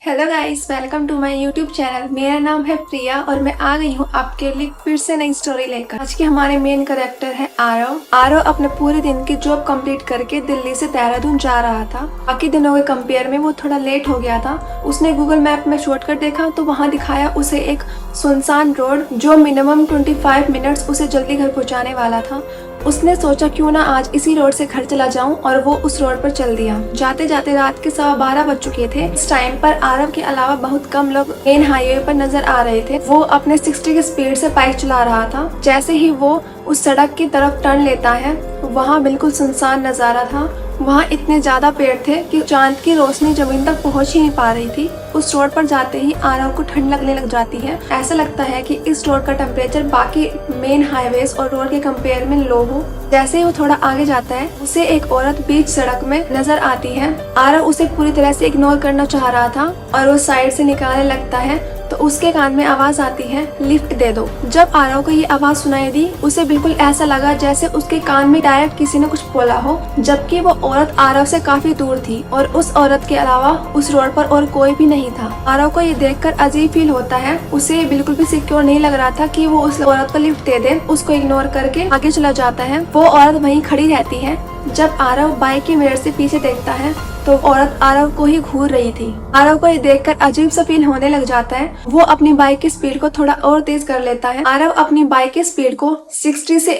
Hello guys, welcome to my YouTube channel. मेरा नाम है प्रिया और मैं आ गई हूँ आपके लिए फिर से नई स्टोरी लेकर। आज के हमारे मेन कैरेक्टर है आरव। आरव अपने पूरे दिन की जॉब कंप्लीट करके दिल्ली से देहरादून जा रहा था। बाकी दिनों के कंपेयर में वो थोड़ा लेट हो गया था। उसने गूगल मैप में शॉर्टकट देखा तो वहाँ दिखाया उसे एक सुनसान रोड जो मिनिमम 25 मिनट्स उसे जल्दी घर पहुँचाने वाला था। उसने सोचा क्यों ना आज इसी रोड से घर चला जाऊं और वो उस रोड पर चल दिया। जाते जाते रात के 12:15 बज चुके थे। इस टाइम पर आरव के अलावा बहुत कम लोग मेन हाईवे पर नजर आ रहे थे। वो अपने 60 की स्पीड से बाइक चला रहा था। जैसे ही वो उस सड़क की तरफ टर्न लेता है, वहाँ बिल्कुल सुनसान नजारा था। वहाँ इतने ज्यादा पेड़ थे कि चांद की रोशनी जमीन तक पहुँच ही नहीं पा रही थी। उस रोड पर जाते ही आरव को ठंड लगने लग जाती है। ऐसा लगता है कि इस रोड का टेम्परेचर बाकी मेन हाईवेज और रोड के कंपेयर में लो हो। जैसे ही वो थोड़ा आगे जाता है, उसे एक औरत बीच सड़क में नजर आती है। आरव उसे पूरी तरह से इग्नोर करना चाह रहा था और वो साइड से निकालने लगता है तो उसके कान में आवाज आती है, लिफ्ट दे दो। जब आरव को ये आवाज सुनाई दी, उसे बिल्कुल ऐसा लगा जैसे उसके कान में डायरेक्ट किसी ने कुछ बोला हो, जबकि वो औरत आरव से काफी दूर थी और उस औरत के अलावा उस रोड पर और कोई भी नहीं था। आरव को ये देखकर अजीब फील होता है। उसे बिल्कुल भी सिक्योर नहीं लग रहा था कि वो उस औरत को लिफ्ट दे दे। उसको इग्नोर करके आगे चला जाता है। वो औरत वहीं खड़ी रहती है। जब आरव बाइक के मिरर से पीछे देखता है तो औरत आरव को ही घूर रही थी। आरव को ये देखकर अजीब सा फील होने लग जाता है। वो अपनी बाइक की स्पीड को थोड़ा और तेज कर लेता है। आरव अपनी बाइक की स्पीड को 60 से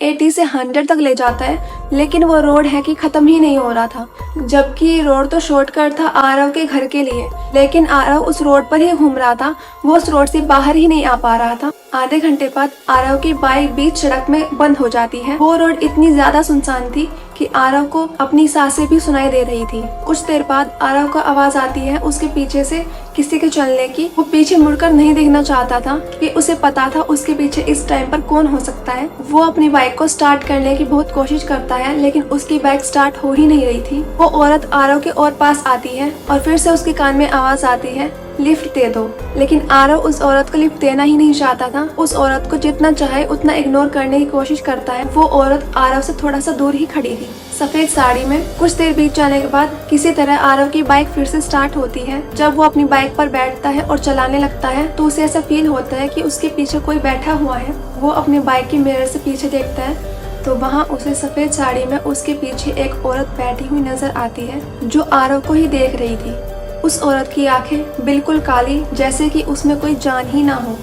80 से 100 तक ले जाता है, लेकिन वो रोड है कि खत्म ही नहीं हो रहा था। जबकि रोड तो शॉर्टकट था आरव के घर के लिए, लेकिन आरव उस रोड पर ही घूम रहा था। वो उस रोड से बाहर ही नहीं आ पा रहा था। आधे घंटे बाद आरव की बाइक बीच सड़क में बंद हो जाती है। वो रोड इतनी ज्यादा सुनसान थी कि आरव को अपनी सांसें भी सुनाई दे रही थी। कुछ देर बाद आरव को आवाज आती है उसके पीछे से किसी के चलने की। वो पीछे मुड़कर नहीं देखना चाहता था कि उसे पता था उसके पीछे इस टाइम पर कौन हो सकता है। वो अपनी बाइक को स्टार्ट करने की बहुत कोशिश करता है, लेकिन उसकी बाइक स्टार्ट हो ही नहीं रही थी। वो औरत आरव के और पास आती है और फिर से उसके कान में आवाज आती है, लिफ्ट दे दो। लेकिन आरव उस औरत को लिफ्ट देना ही नहीं चाहता था। उस औरत को जितना चाहे उतना इग्नोर करने की कोशिश करता है। वो औरत आरव से थोड़ा सा दूर ही खड़ी थी, सफेद साड़ी में। कुछ देर बीत जाने के बाद किसी तरह आरव की बाइक फिर से स्टार्ट होती है। जब वो अपनी बाइक पर बैठता है और चलाने लगता है तो उसे ऐसा फील होता है कि उसके पीछे कोई बैठा हुआ है। वो अपनी बाइक के मिरर से पीछे देखता है तो वहाँ उसे सफेद साड़ी में उसके पीछे एक औरत बैठी हुई नजर आती है जो आरव को ही देख रही थी। उस औरत की आंखें बिल्कुल काली, जैसे कि उसमें कोई जान ही ना हो।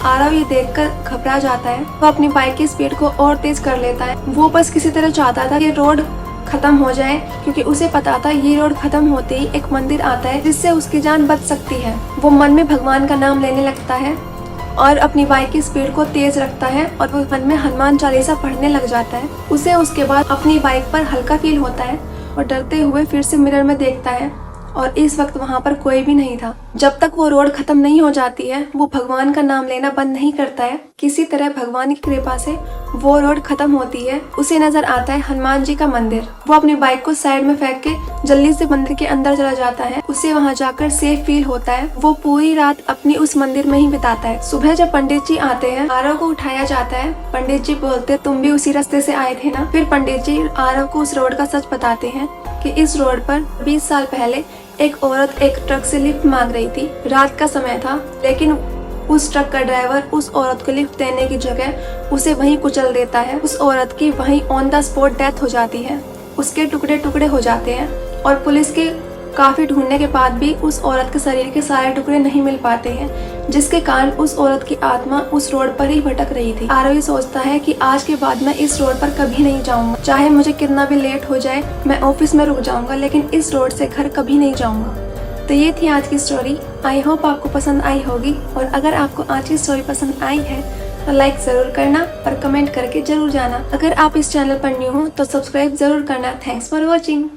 आरव ये देखकर घबरा जाता है। वो अपनी बाइक की स्पीड को और तेज कर लेता है। वो बस किसी तरह चाहता था कि रोड खत्म हो जाए, क्योंकि उसे पता था ये रोड खत्म होते ही एक मंदिर आता है जिससे उसकी जान बच सकती है। वो मन में भगवान का नाम लेने लगता है और अपनी बाइक की स्पीड को तेज रखता है और वो मन में हनुमान चालीसा पढ़ने लग जाता है। उसे उसके बाद अपनी बाइक पर हल्का फील होता है और डरते हुए फिर से मिरर में देखता है और इस वक्त वहाँ पर कोई भी नहीं था। जब तक वो रोड खत्म नहीं हो जाती है, वो भगवान का नाम लेना बंद नहीं करता है। किसी तरह भगवान की कृपा से वो रोड खत्म होती है। उसे नजर आता है हनुमान जी का मंदिर। वो अपनी बाइक को साइड में फेंक के जल्दी से मंदिर के अंदर चला जाता है। उसे वहाँ जाकर सेफ फील होता है। वो पूरी रात अपनी उस मंदिर में ही बिताता है। सुबह जब पंडित जी आते हैं, आरव को उठाया जाता है। पंडित जी बोलते, तुम भी उसी रास्ते से आए थे ना। फिर पंडित जी आरव को उस रोड का सच बताते हैं कि इस रोड पर 20 साल पहले एक औरत एक ट्रक से लिफ्ट मांग रही थी। रात का समय था, लेकिन उस ट्रक का ड्राइवर उस औरत को लिफ्ट देने की जगह उसे वहीं कुचल देता है। उस औरत की वहीं ऑन द स्पॉट डेथ हो जाती है। उसके टुकड़े टुकड़े हो जाते हैं और पुलिस के काफी ढूंढने के बाद भी उस औरत के शरीर के सारे टुकड़े नहीं मिल पाते हैं, जिसके कारण उस औरत की आत्मा उस रोड पर ही भटक रही थी। आरव ये सोचता है कि आज के बाद मैं इस रोड पर कभी नहीं जाऊंगा। चाहे मुझे कितना भी लेट हो जाए, मैं ऑफिस में रुक जाऊंगा, लेकिन इस रोड से घर कभी नहीं जाऊंगा। तो ये थी आज की स्टोरी। आई होप आपको पसंद आई होगी, और अगर आपको आज की स्टोरी पसंद आई है तो लाइक जरूर करना और कमेंट करके जरूर जाना। अगर आप इस चैनल पर न्यू हो तो सब्सक्राइब जरूर करना। Thanks for watching.